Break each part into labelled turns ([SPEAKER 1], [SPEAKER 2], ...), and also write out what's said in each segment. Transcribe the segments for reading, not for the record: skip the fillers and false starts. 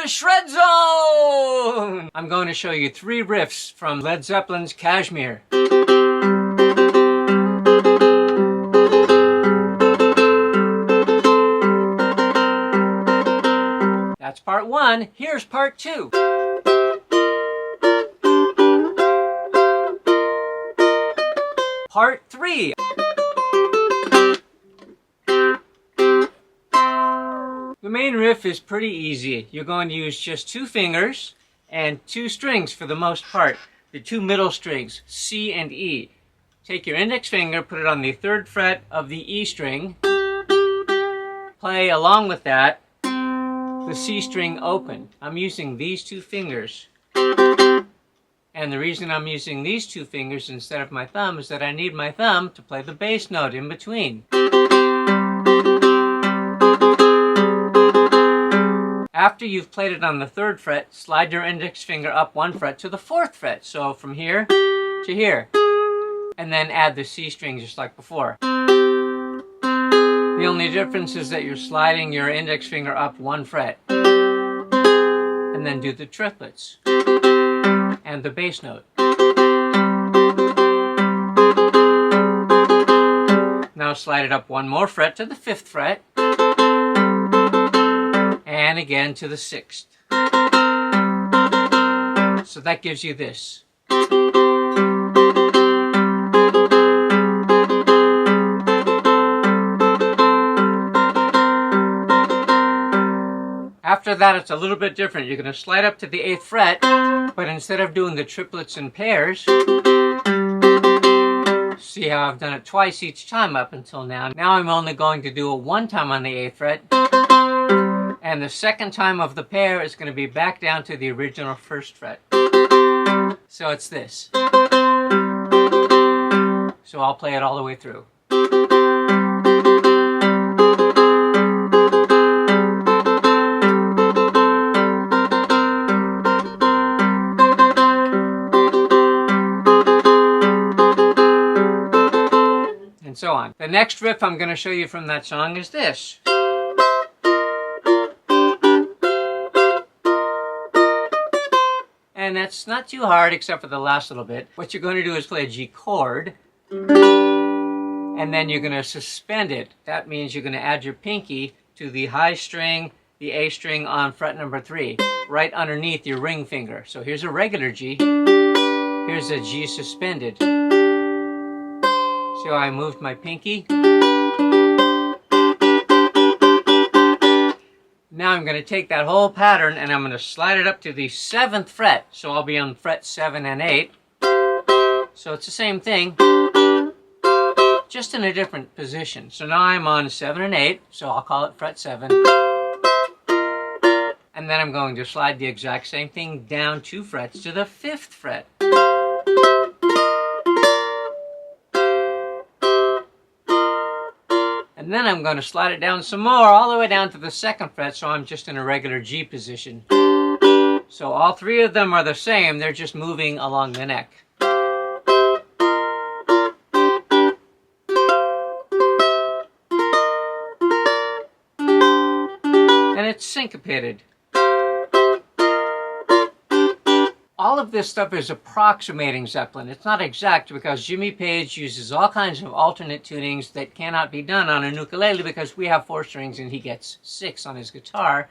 [SPEAKER 1] the Shred Zone! I'm going to show you 3 riffs from Led Zeppelin's Kashmir. That's part 1. Here's part 2. Part 3. The main riff is pretty easy. You're going to use just 2 fingers and 2 strings for the most part. The 2 middle strings, C and E. Take your index finger, put it on the 3rd fret of the E string. Play along with that the C string open. I'm using these 2 fingers. And the reason I'm using these 2 fingers instead of my thumb is that I need my thumb to play the bass note in between. After you've played it on the 3rd fret, slide your index finger up 1 fret to the 4th fret. So from here to here. And then add the C string just like before. The only difference is that you're sliding your index finger up 1 fret. And then do the triplets. And the bass note. Now slide it up 1 more fret to the 5th fret. And again to the 6th. So that gives you this. After that, it's a little bit different. You're going to slide up to the 8th fret, but instead of doing the triplets and pairs, see how I've done it twice each time up until now. Now I'm only going to do it 1 time on the 8th fret, and the 2nd time of the pair is going to be back down to the original 1st fret. So it's this. So I'll play it all the way through. And so on. The next riff I'm going to show you from that song is this. And that's not too hard except for the last little bit. What you're going to do is play a G chord, and then you're going to suspend it. That means you're going to add your pinky to the high string, the A string on fret number 3, right underneath your ring finger. So here's a regular G, here's a G suspended. So I moved my pinky. Now I'm going to take that whole pattern and I'm going to slide it up to the 7th fret. So I'll be on fret 7 and 8. So it's the same thing, just in a different position. So now I'm on 7 and 8, so I'll call it fret 7. And then I'm going to slide the exact same thing down 2 frets to the 5th fret. And then I'm going to slide it down some more, all the way down to the 2nd fret, so I'm just in a regular G position. So all 3 of them are the same, they're just moving along the neck. And it's syncopated. All of this stuff is approximating Zeppelin. It's not exact because Jimmy Page uses all kinds of alternate tunings that cannot be done on a ukulele because we have 4 strings and he gets 6 on his guitar.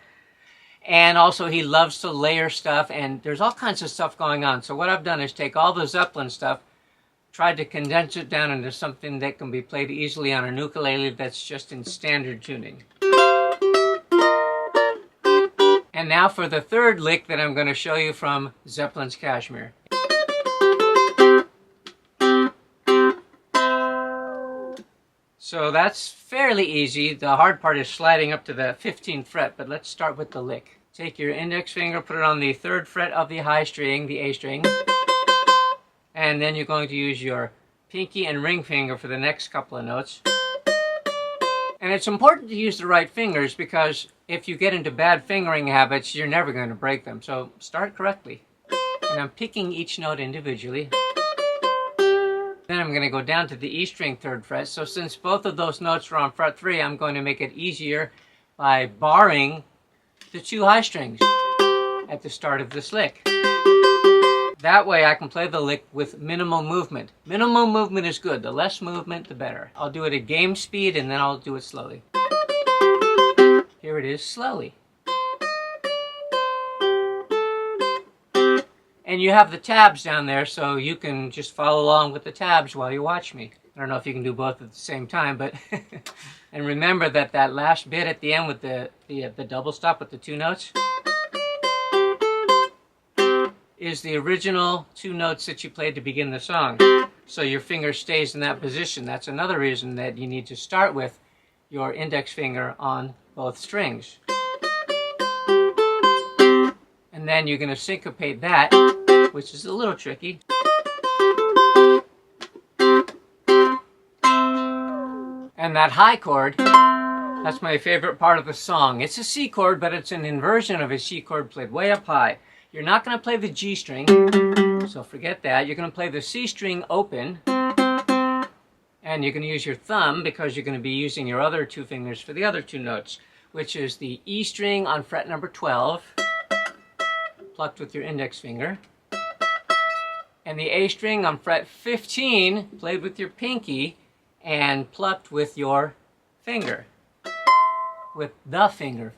[SPEAKER 1] And also he loves to layer stuff and there's all kinds of stuff going on. So what I've done is take all the Zeppelin stuff, tried to condense it down into something that can be played easily on a ukulele that's just in standard tuning. And now for the 3rd lick that I'm going to show you from Zeppelin's Kashmir. So that's fairly easy. The hard part is sliding up to the 15th fret, but let's start with the lick. Take your index finger, put it on the 3rd fret of the high string, the A string, and then you're going to use your pinky and ring finger for the next couple of notes. And it's important to use the right fingers because if you get into bad fingering habits, you're never going to break them. So start correctly. And I'm picking each note individually. Then I'm going to go down to the E string 3rd fret. So since both of those notes are on fret 3, I'm going to make it easier by barring the 2 high strings. at the start of this lick. That way I can play the lick with minimal movement. Minimal movement is good. The less movement, the better. I'll do it at game speed and then I'll do it slowly. Here it is slowly. And you have the tabs down there, so you can just follow along with the tabs while you watch me. I don't know if you can do both at the same time, but and remember that that last bit at the end with the double stop with the 2 notes is the original 2 notes that you played to begin the song. So your finger stays in that position. That's another reason that you need to start with your index finger on both strings. And then you're going to syncopate that, which is a little tricky. And that high chord, that's my favorite part of the song. It's a C chord, but it's an inversion of a C chord played way up high. You're not going to play the G string, so forget that. You're going to play the C string open, and you're going to use your thumb because you're going to be using your other 2 fingers for the other 2 notes, which is the E string on fret number 12, plucked with your index finger, and the A string on fret 15, played with your pinky, and plucked with your finger, with the finger.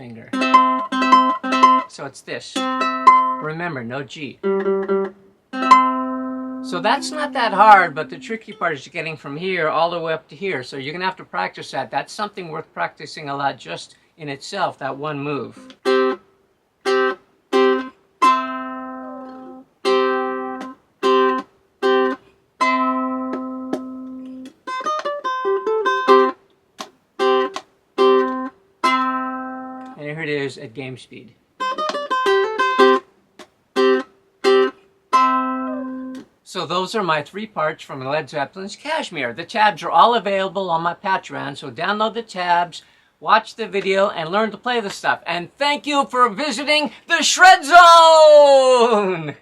[SPEAKER 1] So it's this. Remember, no G. So that's not that hard, but the tricky part is getting from here all the way up to here. So you're going to have to practice that. That's something worth practicing a lot just in itself, that one move. And here it is at game speed. So those are my 3 parts from Led Zeppelin's Kashmir. The tabs are all available on my Patreon, so download the tabs, watch the video, and learn to play the stuff. And thank you for visiting the Shred Zone!